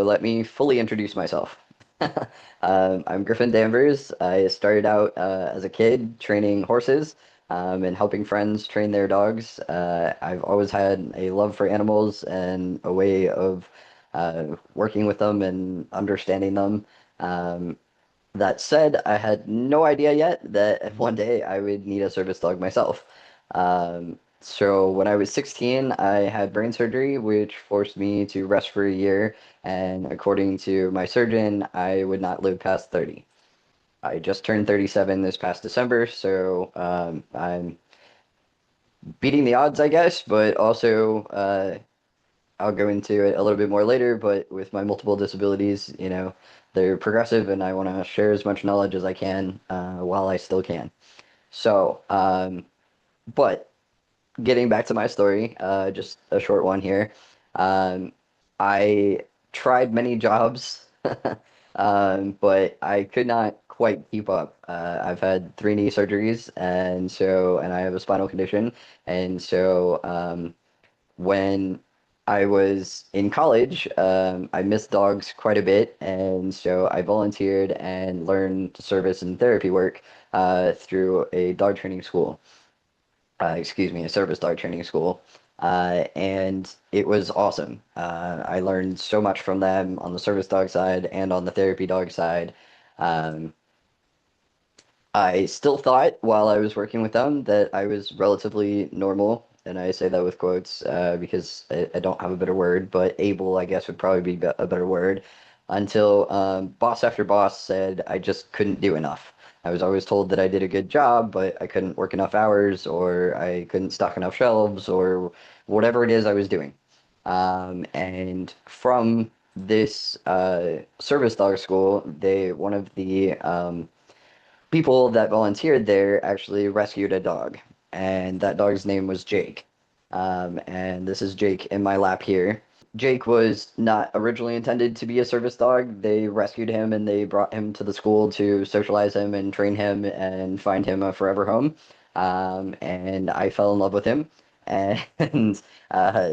Let me fully introduce myself. I'm Griffin Danvers. I started out as a kid training horses and helping friends train their dogs. I've always had a love for animals and a way of working with them and understanding them. Um, that said, I had no idea yet that one day I would need a service dog myself. So when I was 16, I had brain surgery, which forced me to rest for a year. And according to my surgeon, I would not live past 30. I just turned 37 this past December, so I'm beating the odds, I guess, but also I'll go into it a little bit more later, but with my multiple disabilities, they're progressive and I want to share as much knowledge as I can while I still can. So, but getting back to my story, just a short one here. Um, I tried many jobs, but I could not quite keep up. I've had three knee surgeries, and I have a spinal condition, and so when I was in college, I missed dogs quite a bit, and so I volunteered and learned service and therapy work through a dog training school. Excuse me, a service dog training school. And it was awesome. I learned so much from them on the service dog side and on the therapy dog side. Um, I still thought while I was working with them that I was relatively normal, and I say that with quotes because I don't have a better word, but able, I guess, would probably be a better word, until boss after boss said I just couldn't do enough. I was always told that I did a good job, but I couldn't work enough hours, or I couldn't stock enough shelves, or whatever it is I was doing. And from this service dog school, one of the people that volunteered there actually rescued a dog, and that dog's name was Jake. And this is Jake in my lap here. Jake was not originally intended to be a service dog. They rescued him and they brought him to the school to socialize him and train him and find him a forever home. And I fell in love with him. And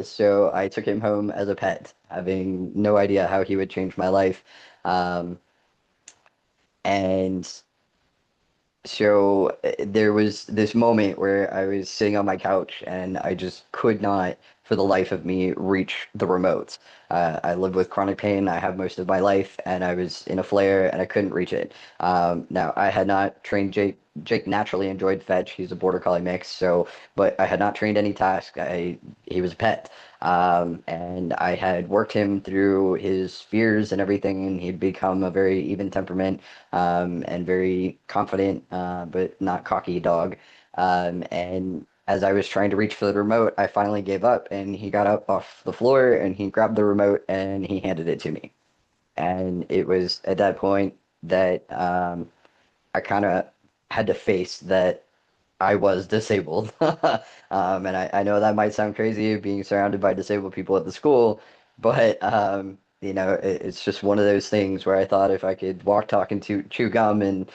so I took him home as a pet, having no idea how he would change my life. Um, and there was this moment where I was sitting on my couch and I just could not, for the life of me, reach the remote. I lived with chronic pain. I have most of my life, and I was in a flare and I couldn't reach it. Now, I had not trained Jake. Jake naturally enjoyed fetch. He's a border collie mix, but I had not trained any task. He was a pet. And I had worked him through his fears and everything, and he'd become a very even temperament and very confident, but not cocky dog. And as I was trying to reach for the remote, I finally gave up, and he got up off the floor and he grabbed the remote and he handed it to me. And it was at that point that I kind of had to face that I was disabled. And I know that might sound crazy being surrounded by disabled people at the school, but it's just one of those things where I thought if I could walk, talk, and chew gum and,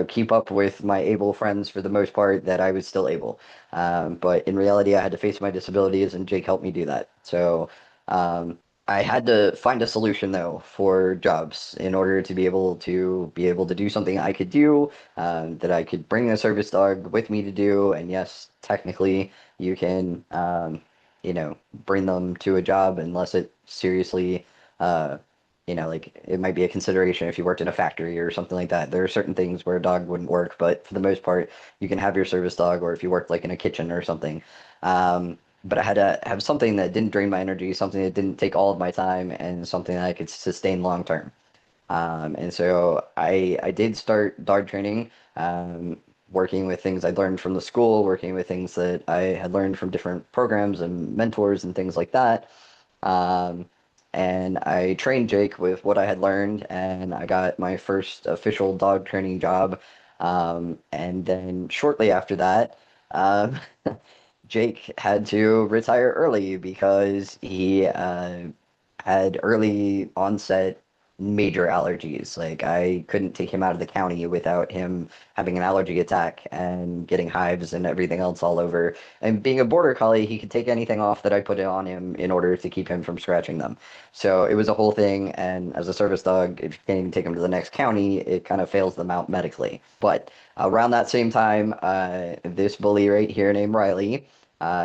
keep up with my able friends for the most part, that I was still able. But in reality, I had to face my disabilities, and Jake helped me do that. So, I had to find a solution though for jobs in order to be able to do something I could do, that I could bring a service dog with me to do. And yes, technically you can bring them to a job unless it seriously uh, like it might be a consideration if you worked in a factory or something like that. There are certain things where a dog wouldn't work, but for the most part, you can have your service dog, or if you worked like in a kitchen or something. But I had to have something that didn't drain my energy, something that didn't take all of my time, and something that I could sustain long term. And so I did start dog training, working with things I learned from the school, working with things that I had learned from different programs and mentors and things like that. Um, and I trained Jake with what I had learned, and I got my first official dog training job. And then shortly after that, um, Jake had to retire early because he had early onset. major allergies. Like I couldn't take him out of the county without him having an allergy attack and getting hives and everything else all over. And being a border collie, he could take anything off that I put on him in order to keep him from scratching them. So it was a whole thing. And as a service dog, if you can't even take him to the next county, it kind of fails them out medically. But around that same time, this bully right here named Riley,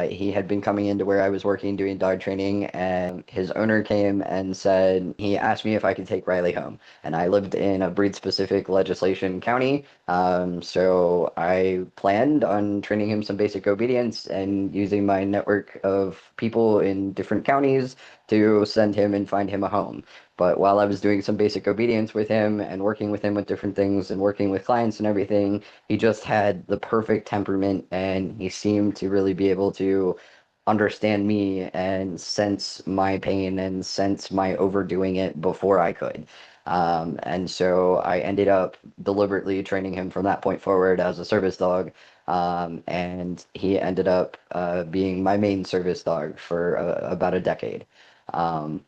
he had been coming into where I was working doing dog training, and his owner came and said he asked me if I could take Riley home. And I lived in a breed specific legislation county, so I planned on training him some basic obedience and using my network of people in different counties to send him and find him a home. But while I was doing some basic obedience with him and working with him with different things and working with clients and everything, he just had the perfect temperament and he seemed to really be able to understand me and sense my pain and sense my overdoing it before I could. And so I ended up deliberately training him from that point forward as a service dog. And he ended up being my main service dog for about a decade. Um,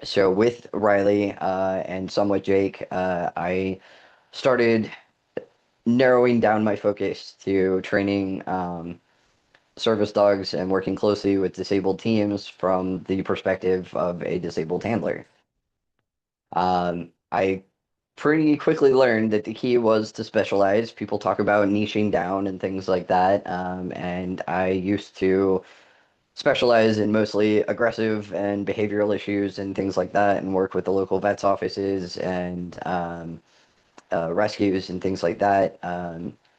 so with Riley and somewhat Jake, I started narrowing down my focus to training service dogs and working closely with disabled teams from the perspective of a disabled handler. I pretty quickly learned that the key was to specialize. People talk about niching down and things like that, and I used to specialize in mostly aggressive and behavioral issues and things like that, and work with the local vets offices and rescues and things like that.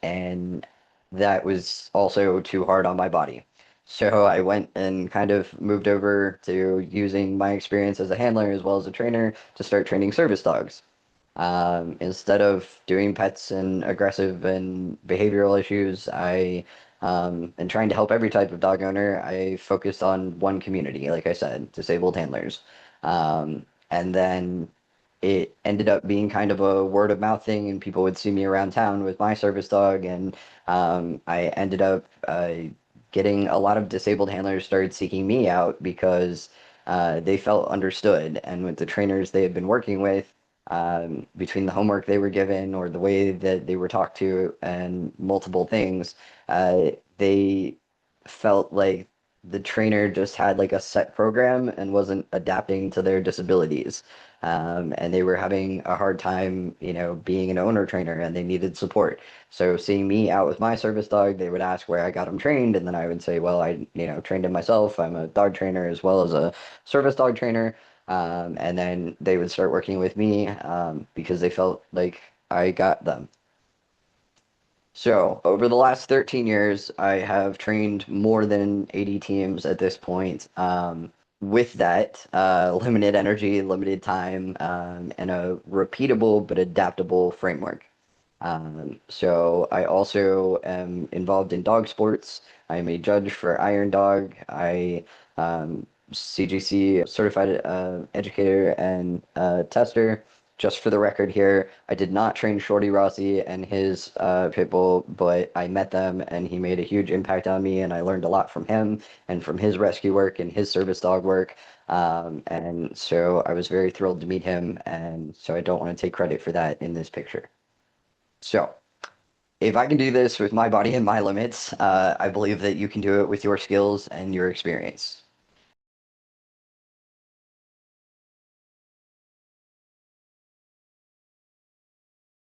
And that was also too hard on my body. So I went and kind of moved over to using my experience as a handler as well as a trainer to start training service dogs. Instead of doing pets and aggressive and behavioral issues, and trying to help every type of dog owner, I focused on one community, like I said, disabled handlers. And then it ended up being kind of a word of mouth thing, and people would see me around town with my service dog, and I ended up getting a lot of disabled handlers started seeking me out because they felt understood, and with the trainers they had been working with, between the homework they were given or the way that they were talked to and multiple things, they felt like the trainer just had like a set program and wasn't adapting to their disabilities. And they were having a hard time, being an owner trainer and they needed support. So seeing me out with my service dog, they would ask where I got him trained, and then I would say, well, I, trained him myself. I'm a dog trainer as well as a service dog trainer. And then they would start working with me because they felt like I got them. So, over the last 13 years, I have trained more than 80 teams at this point. With that, limited energy, limited time, and a repeatable but adaptable framework. So, I also am involved in dog sports. I am a judge for Iron Dog. I CGC certified educator and tester. Just for the record here, I did not train Shorty Rossi and his pit bull, but I met them and he made a huge impact on me, and I learned a lot from him and from his rescue work and his service dog work. And so I was very thrilled to meet him, and so I don't want to take credit for that in this picture. So if I can do this with my body and my limits, I believe that you can do it with your skills and your experience.